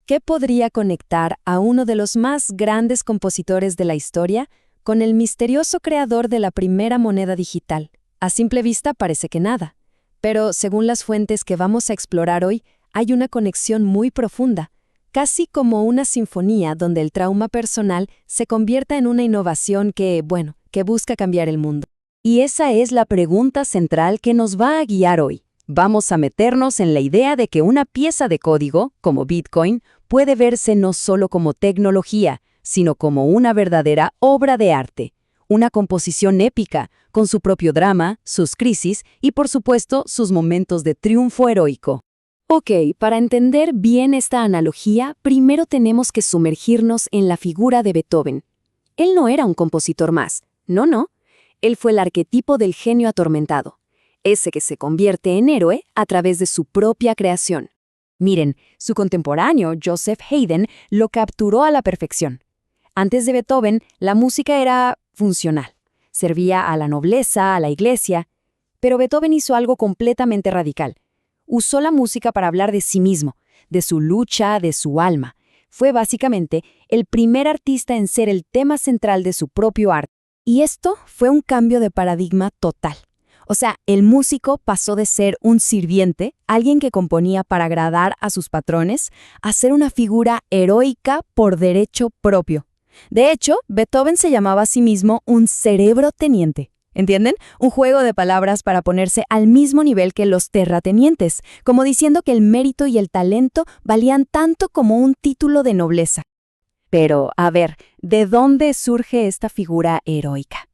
¿Qué podría conectar a uno de los más grandes compositores de la historia con el misterioso creador de la primera moneda digital? A simple vista parece que nada, pero según las fuentes que vamos a explorar hoy, hay una conexión muy profunda, casi como una sinfonía donde el trauma personal se convierta en una innovación que busca cambiar el mundo. Y esa es la pregunta central que nos va a guiar hoy. Vamos a meternos en la idea de que una pieza de código, como Bitcoin, puede verse no solo como tecnología, sino como una verdadera obra de arte. Una composición épica, con su propio drama, sus crisis y, por supuesto, sus momentos de triunfo heroico. Ok, para entender bien esta analogía, primero tenemos que sumergirnos en la figura de Beethoven. Él no era un compositor más, no. Él fue el arquetipo del genio atormentado, ese que se convierte en héroe a través de su propia creación. Miren, su contemporáneo, Joseph Haydn, lo capturó a la perfección. Antes de Beethoven, la música era funcional. Servía a la nobleza, a la iglesia. Pero Beethoven hizo algo completamente radical. Usó la música para hablar de sí mismo, de su lucha, de su alma. Fue básicamente el primer artista en ser el tema central de su propio arte. Y esto fue un cambio de paradigma total. O sea, el músico pasó de ser un sirviente, alguien que componía para agradar a sus patrones, a ser una figura heroica por derecho propio. De hecho, Beethoven se llamaba a sí mismo un cerebro teniente. ¿Entienden? Un juego de palabras para ponerse al mismo nivel que los terratenientes, como diciendo que el mérito y el talento valían tanto como un título de nobleza. Pero, a ver, ¿de dónde surge esta figura heroica?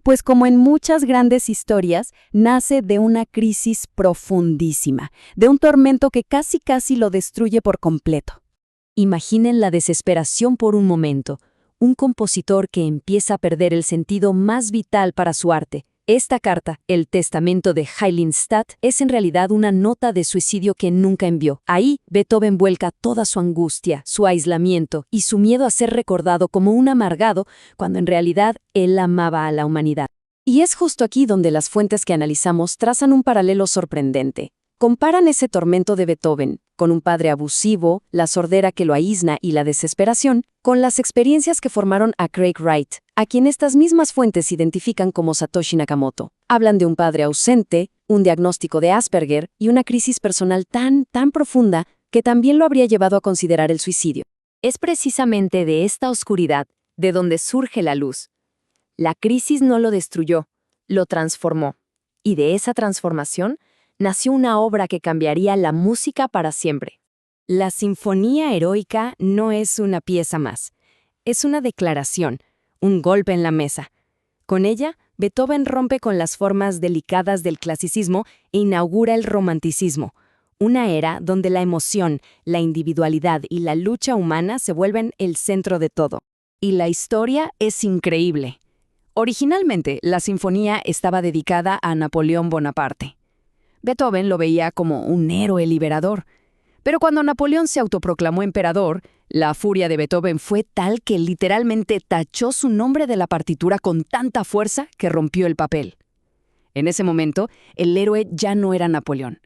Pues como en muchas grandes historias, nace de una crisis profundísima, de un tormento que casi lo destruye por completo. Imaginen la desesperación por un momento, un compositor que empieza a perder el sentido más vital para su arte. Esta carta, el testamento de Heiligenstadt, es en realidad una nota de suicidio que nunca envió. Ahí, Beethoven vuelca toda su angustia, su aislamiento y su miedo a ser recordado como un amargado, cuando en realidad él amaba a la humanidad. Y es justo aquí donde las fuentes que analizamos trazan un paralelo sorprendente. Comparan ese tormento de Beethoven, con un padre abusivo, la sordera que lo aísla y la desesperación, con las experiencias que formaron a Craig Wright, a quien estas mismas fuentes identifican como Satoshi Nakamoto. Hablan de un padre ausente, un diagnóstico de Asperger y una crisis personal tan profunda que también lo habría llevado a considerar el suicidio. Es precisamente de esta oscuridad de donde surge la luz. La crisis no lo destruyó, lo transformó. Y de esa transformación nació una obra que cambiaría la música para siempre. La Sinfonía Heroica no es una pieza más. Es una declaración, un golpe en la mesa. Con ella, Beethoven rompe con las formas delicadas del clasicismo e inaugura el romanticismo, una era donde la emoción, la individualidad y la lucha humana se vuelven el centro de todo. Y la historia es increíble. Originalmente, la sinfonía estaba dedicada a Napoleón Bonaparte. Beethoven lo veía como un héroe liberador. Pero cuando Napoleón se autoproclamó emperador, la furia de Beethoven fue tal que literalmente tachó su nombre de la partitura con tanta fuerza que rompió el papel. En ese momento, el héroe ya no era Napoleón.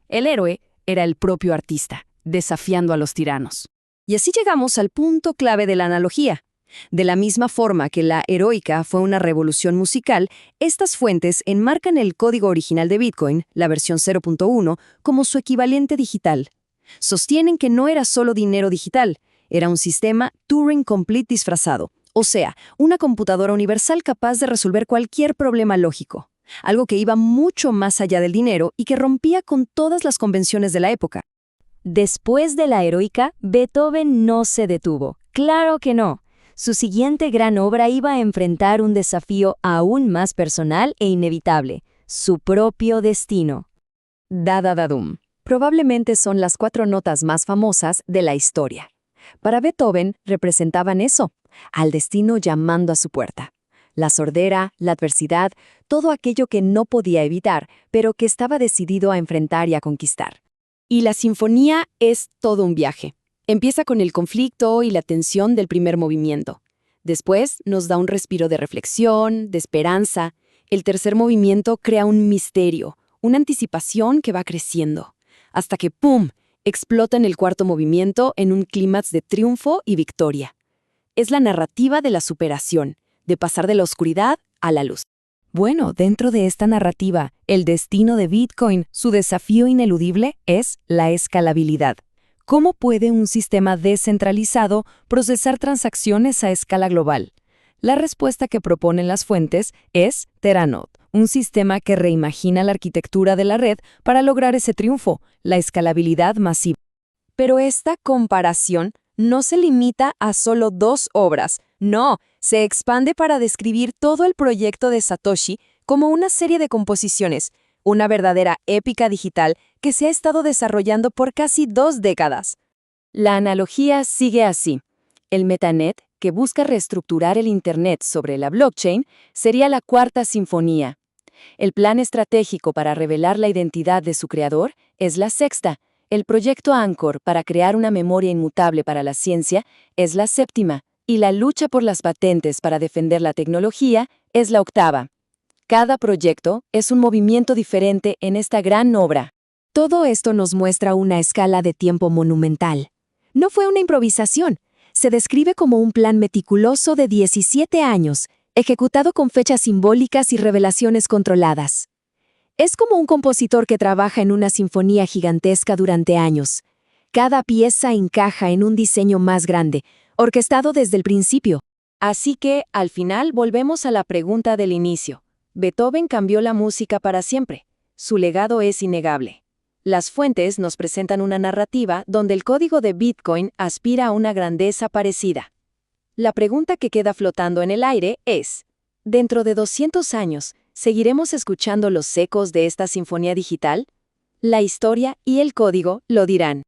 El héroe era el propio artista, desafiando a los tiranos. Y así llegamos al punto clave de la analogía. De la misma forma que la heroica fue una revolución musical, estas fuentes enmarcan el código original de Bitcoin, la versión 0.1, como su equivalente digital. Sostienen que no era solo dinero digital, era un sistema Turing Complete disfrazado, o sea, una computadora universal capaz de resolver cualquier problema lógico, algo que iba mucho más allá del dinero y que rompía con todas las convenciones de la época. Después de la heroica, Beethoven no se detuvo. ¡Claro que no! Su siguiente gran obra iba a enfrentar un desafío aún más personal e inevitable, su propio destino. Da-da-da-dum. Probablemente son las 4 notas más famosas de la historia. Para Beethoven representaban eso, al destino llamando a su puerta. La sordera, la adversidad, todo aquello que no podía evitar, pero que estaba decidido a enfrentar y a conquistar. Y la sinfonía es todo un viaje. Empieza con el conflicto y la tensión del primer movimiento. Después nos da un respiro de reflexión, de esperanza. El tercer movimiento crea un misterio, una anticipación que va creciendo. Hasta que ¡pum!, explota en el cuarto movimiento en un clímax de triunfo y victoria. Es la narrativa de la superación, de pasar de la oscuridad a la luz. Bueno, dentro de esta narrativa, el destino de Bitcoin, su desafío ineludible, es la escalabilidad. ¿Cómo puede un sistema descentralizado procesar transacciones a escala global? La respuesta que proponen las fuentes es Theranode, un sistema que reimagina la arquitectura de la red para lograr ese triunfo, la escalabilidad masiva. Pero esta comparación no se limita a solo 2 obras, no, se expande para describir todo el proyecto de Satoshi como una serie de composiciones, una verdadera épica digital que se ha estado desarrollando por casi 2 décadas. La analogía sigue así. El Metanet, que busca reestructurar el Internet sobre la blockchain, sería la cuarta sinfonía. El plan estratégico para revelar la identidad de su creador es la sexta. El proyecto Anchor para crear una memoria inmutable para la ciencia es la séptima. Y la lucha por las patentes para defender la tecnología es la octava. Cada proyecto es un movimiento diferente en esta gran obra. Todo esto nos muestra una escala de tiempo monumental. No fue una improvisación. Se describe como un plan meticuloso de 17 años, ejecutado con fechas simbólicas y revelaciones controladas. Es como un compositor que trabaja en una sinfonía gigantesca durante años. Cada pieza encaja en un diseño más grande, orquestado desde el principio. Así que, al final, volvemos a la pregunta del inicio. Beethoven cambió la música para siempre. Su legado es innegable. Las fuentes nos presentan una narrativa donde el código de Bitcoin aspira a una grandeza parecida. La pregunta que queda flotando en el aire es, ¿dentro de 200 años seguiremos escuchando los ecos de esta sinfonía digital? La historia y el código lo dirán.